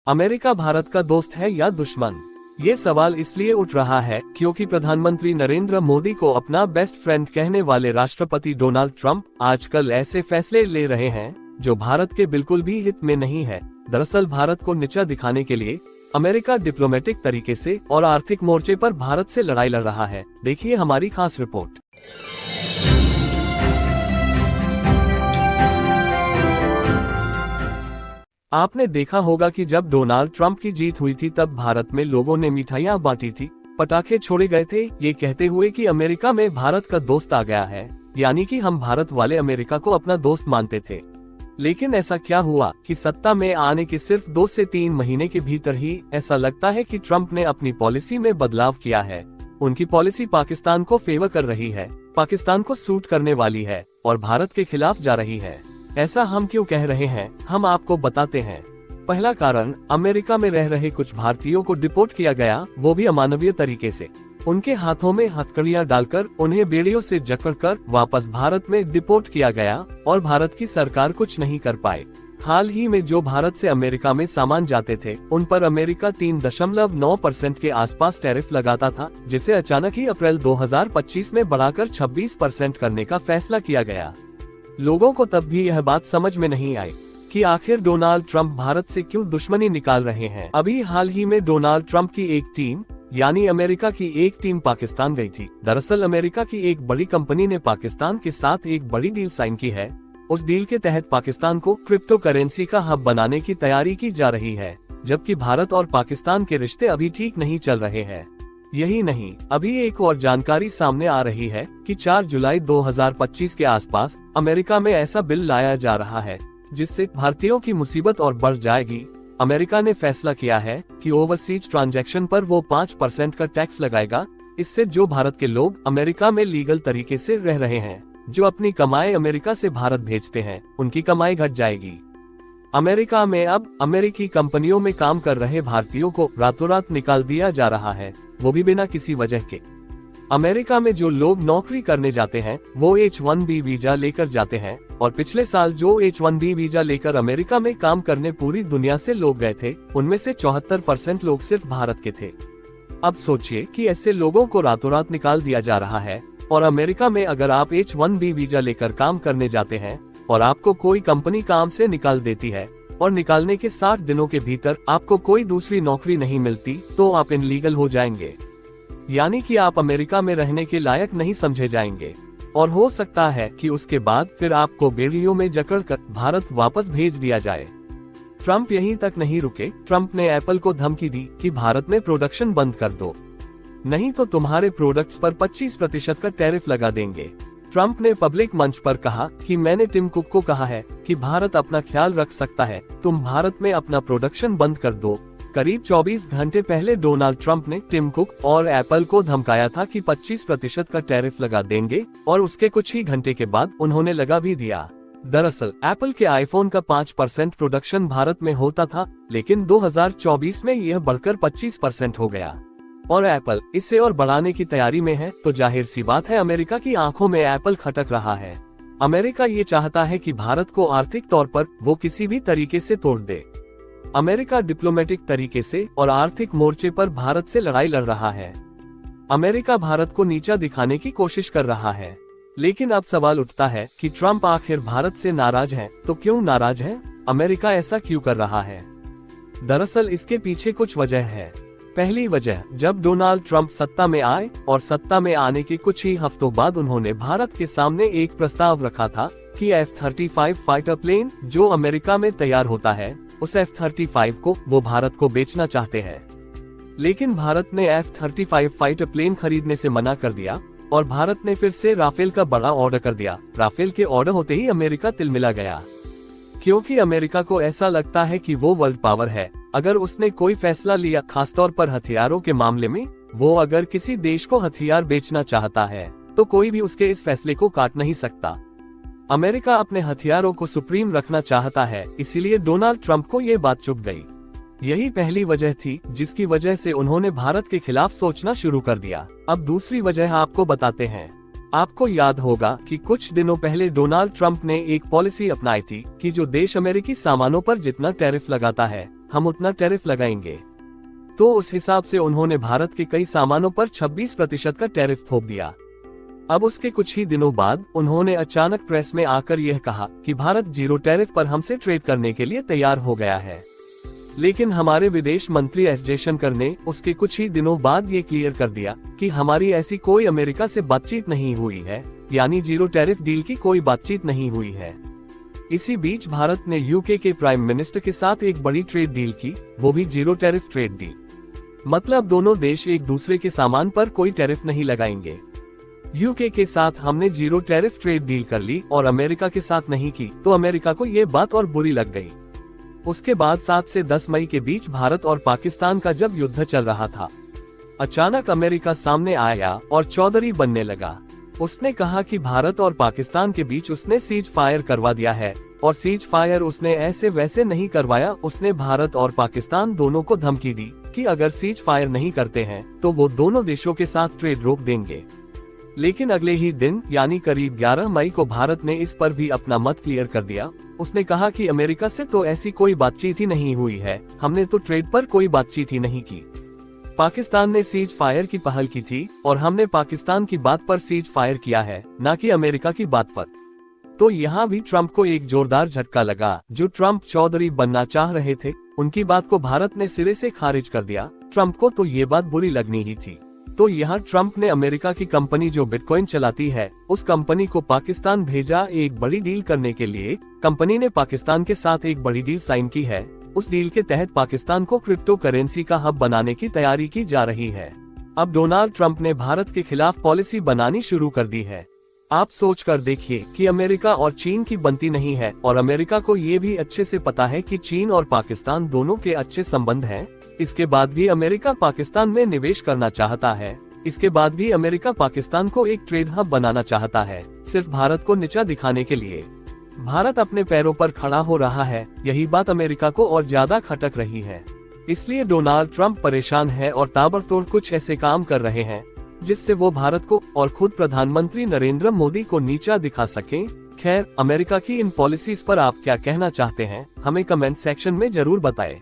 America Bharat का दोस्त है या दुश्मन? ये सवाल इसलिए उठ रहा है क्योंकि प्रधानमंत्री नरेंद्र मोदी को अपना बेस्ट फ्रेंड कहने वाले राष्ट्रपति डोनाल्ड ट्रंप आजकल ऐसे फैसले ले रहे हैं जो भारत के बिल्कुल भी हित में नहीं है। दरअसल भारत को नीचा दिखाने के लिए अमेरिका डिप्लोमेटिक तरीके से और आर्थिक मोर्चे पर भारत से लड़ाई लड़ रहा है। देखिए हमारी खास रिपोर्ट। आपने देखा होगा कि जब डोनाल्ड ट्रंप की जीत हुई थी तब भारत में लोगों ने मिठाइयां बांटी थी, पटाखे छोड़े गए थे, ये कहते हुए कि अमेरिका में भारत का दोस्त आ गया है, यानी कि हम भारत वाले अमेरिका को अपना दोस्त मानते थे। लेकिन ऐसा क्या हुआ कि सत्ता में आने के सिर्फ 2 से 3 महीने के भीतर ही ऐसा लगता है कि ट्रंप ने अपनी पॉलिसी में बदलाव किया है। उनकी पॉलिसी पाकिस्तान को फेवर कर रही है, पाकिस्तान को सूट करने वाली है और भारत के खिलाफ जा रही है। ऐसा हम क्यों कह रहे हैं, हम आपको बताते हैं। पहला कारण, अमेरिका में रह रहे कुछ भारतीयों को डिपोर्ट किया गया, वो भी अमानवीय तरीके से। उनके हाथों में हथकड़ियां डालकर उन्हें बेड़ियों से जकड़कर वापस भारत में डिपोर्ट किया गया और भारत की सरकार कुछ नहीं कर पाए। हाल ही में जो भारत से अमेरिका में सामान जाते थे उन पर अमेरिका 3.9% के आसपास टैरिफ लगाता था, जिसे अचानक ही अप्रैल 2025 में बढ़ाकर 26% करने का फैसला किया गया। लोगों को तब भी यह बात समझ में नहीं आई कि आखिर डोनाल्ड ट्रंप भारत से क्यों दुश्मनी निकाल रहे हैं। अभी हाल ही में डोनाल्ड ट्रंप की एक टीम यानी अमेरिका की एक टीम पाकिस्तान गई थी। दरअसल अमेरिका की एक बड़ी कंपनी ने पाकिस्तान के साथ एक बड़ी डील साइन की है। उस डील के तहत पाकिस्तान को क्रिप्टो करेंसी का हब बनाने की तैयारी की जा रही है, जबकि भारत और पाकिस्तान के रिश्ते अभी ठीक नहीं चल रहे हैं। यही नहीं, अभी एक और जानकारी सामने आ रही है कि 4 जुलाई 2025 के आसपास अमेरिका में ऐसा बिल लाया जा रहा है जिससे भारतीयों की मुसीबत और बढ़ जाएगी। अमेरिका ने फैसला किया है कि ओवरसीज ट्रांजैक्शन पर वो 5% का टैक्स लगाएगा। इससे जो भारत के लोग अमेरिका में लीगल तरीके से रह रहे हैं, जो अपनी कमाई अमेरिका से भारत भेजते हैं, उनकी कमाई घट जाएगी। अमेरिका में अब अमेरिकी कंपनियों में काम कर रहे भारतीयों को रातों रात निकाल दिया जा रहा है, वो भी बिना किसी वजह के। अमेरिका में जो लोग नौकरी करने जाते हैं वो H-1B वीजा लेकर जाते हैं और पिछले साल जो H-1B वीजा लेकर अमेरिका में काम करने पूरी दुनिया से लोग गए थे, उनमें से 74% लोग सिर्फ भारत के थे। अब सोचिए कि ऐसे लोगों को रातों रात निकाल दिया जा रहा है। और अमेरिका में अगर आप H-1B वीजा लेकर काम करने जाते हैं और आपको कोई कंपनी काम से निकाल देती है और निकालने के 60 दिनों के भीतर आपको कोई दूसरी नौकरी नहीं मिलती, तो आप इनलीगल हो जाएंगे, यानी कि आप अमेरिका में रहने के लायक नहीं समझे जाएंगे। और हो सकता है कि उसके बाद फिर आपको बेड़ियों में जकड़कर भारत वापस भेज दिया जाए। ट्रंप यहीं तक नहीं रुके, ट्रंप ने एप्पल को धमकी दी कि भारत में प्रोडक्शन बंद कर दो, नहीं तो तुम्हारे प्रोडक्ट्स पर 25% का टैरिफ लगा देंगे। ट्रंप ने पब्लिक मंच पर कहा कि मैंने टिम कुक को कहा है कि भारत अपना ख्याल रख सकता है, तुम भारत में अपना प्रोडक्शन बंद कर दो। करीब 24 घंटे पहले डोनाल्ड ट्रंप ने टिम कुक और एप्पल को धमकाया था कि 25% का टैरिफ लगा देंगे और उसके कुछ ही घंटे के बाद उन्होंने लगा भी दिया। दरअसल एप्पल के आईफोन का 5% प्रोडक्शन भारत में होता था, लेकिन 2024 में यह बढ़कर 25% हो गया और एप्पल इसे और बढ़ाने की तैयारी में है। तो जाहिर सी बात है अमेरिका की आंखों में एप्पल खटक रहा है। अमेरिका ये चाहता है कि भारत को आर्थिक तौर पर वो किसी भी तरीके से तोड़ दे। अमेरिका डिप्लोमेटिक तरीके से और आर्थिक मोर्चे पर भारत से लड़ाई लड़ रहा है। अमेरिका भारत को नीचा दिखाने की कोशिश कर रहा है। लेकिन अब सवाल उठता है कि ट्रंप आखिर भारत से नाराज है, तो क्यों नाराज है? अमेरिका ऐसा क्यों कर रहा है? दरअसल इसके पीछे कुछ वजह है। पहली वजह, जब डोनाल्ड ट्रंप सत्ता में आए और सत्ता में आने के कुछ ही हफ्तों बाद उन्होंने भारत के सामने एक प्रस्ताव रखा था कि F-35 फाइटर प्लेन जो अमेरिका में तैयार होता है, उस F-35 को वो भारत को बेचना चाहते हैं। लेकिन भारत ने F-35 फाइटर प्लेन खरीदने से मना कर दिया और भारत ने फिर से राफेल का बड़ा ऑर्डर कर दिया। राफेल के ऑर्डर होते ही अमेरिका तिलमिला गया, क्योंकि अमेरिका को ऐसा लगता है कि वो वर्ल्ड पावर है। अगर उसने कोई फैसला लिया, खासतौर पर हथियारों के मामले में, वो अगर किसी देश को हथियार बेचना चाहता है तो कोई भी उसके इस फैसले को काट नहीं सकता। अमेरिका अपने हथियारों को सुप्रीम रखना चाहता है, इसीलिए डोनाल्ड ट्रंप को ये बात चुभ गई। यही पहली वजह थी जिसकी वजह से उन्होंने भारत के खिलाफ सोचना शुरू कर दिया। अब दूसरी वजह आपको बताते हैं। आपको याद होगा कि कुछ दिनों पहले डोनाल्ड ट्रंप ने एक पॉलिसी अपनाई थी कि जो देश अमेरिकी सामानों पर जितना टैरिफ लगाता है, हम उतना टैरिफ लगाएंगे। तो उस हिसाब से उन्होंने भारत के कई सामानों पर 26% का टैरिफ थोप दिया। अब उसके कुछ ही दिनों बाद उन्होंने अचानक प्रेस में आकर यह कहा कि भारत जीरो टैरिफ पर हमसे ट्रेड करने के लिए तैयार हो गया है। लेकिन हमारे विदेश मंत्री एस जयशंकर ने उसके कुछ ही दिनों बाद ये क्लियर कर दिया कि हमारी ऐसी कोई अमेरिका से बातचीत नहीं हुई है, यानी जीरो टैरिफ डील की कोई बातचीत नहीं हुई है। इसी बीच भारत ने यूके के प्राइम मिनिस्टर के साथ एक बड़ी ट्रेड डील की, वो भी जीरो टैरिफ ट्रेड डील। मतलब दोनों देश एक दूसरे के सामान पर कोई टैरिफ नहीं लगाएंगे। यूके के साथ हमने जीरो टैरिफ ट्रेड डील कर ली और अमेरिका के साथ नहीं की, तो अमेरिका को ये बात और बुरी लग गई। उसके बाद 7 से 10 मई के बीच भारत और पाकिस्तान का जब युद्ध चल रहा था, अचानक अमेरिका सामने आया और चौधरी बनने लगा। उसने कहा कि भारत और पाकिस्तान के बीच उसने सीज फायर करवा दिया है, और सीज फायर उसने ऐसे वैसे नहीं करवाया। उसने भारत और पाकिस्तान दोनों को धमकी दी कि अगर सीज फायर नहीं करते हैं तो वो दोनों देशों के साथ ट्रेड रोक देंगे। लेकिन अगले ही दिन यानी करीब 11 मई को भारत ने इस पर भी अपना मत क्लियर कर दिया। उसने कहा कि अमेरिका से तो ऐसी कोई बातचीत ही नहीं हुई है, हमने तो ट्रेड पर कोई बातचीत ही नहीं की। पाकिस्तान ने सीज फायर की पहल की थी और हमने पाकिस्तान की बात पर सीज फायर किया है, न कि अमेरिका की बात पर। तो यहाँ भी ट्रंप को एक जोरदार झटका लगा। जो ट्रंप चौधरी बनना चाह रहे थे, उनकी बात को भारत ने सिरे से खारिज कर दिया। ट्रंप को तो ये बात बुरी लगनी ही थी। तो यहाँ ट्रंप ने अमेरिका की कंपनी जो बिटकॉइन चलाती है, उस कंपनी को पाकिस्तान भेजा एक बड़ी डील करने के लिए। कंपनी ने पाकिस्तान के साथ एक बड़ी डील साइन की है। उस डील के तहत पाकिस्तान को क्रिप्टो करेंसी का हब बनाने की तैयारी की जा रही है। अब डोनाल्ड ट्रंप ने भारत के खिलाफ पॉलिसी बनानी शुरू कर दी है। आप सोच कर देखिए कि अमेरिका और चीन की बनती नहीं है, और अमेरिका को ये भी अच्छे से पता है कि चीन और पाकिस्तान दोनों के अच्छे संबंध हैं। इसके बाद भी अमेरिका पाकिस्तान में निवेश करना चाहता है। इसके बाद भी अमेरिका पाकिस्तान को एक ट्रेड हब बनाना चाहता है, सिर्फ भारत को नीचा दिखाने के लिए। भारत अपने पैरों पर खड़ा हो रहा है, यही बात अमेरिका को और ज्यादा खटक रही है। इसलिए डोनाल्ड ट्रंप परेशान है और ताबड़तोड़ कुछ ऐसे काम कर रहे हैं जिससे वो भारत को और खुद प्रधानमंत्री नरेंद्र मोदी को नीचा दिखा सकें। खैर, अमेरिका की इन पॉलिसीज पर आप क्या कहना चाहते हैं, हमें कमेंट सेक्शन में जरूर बताएं।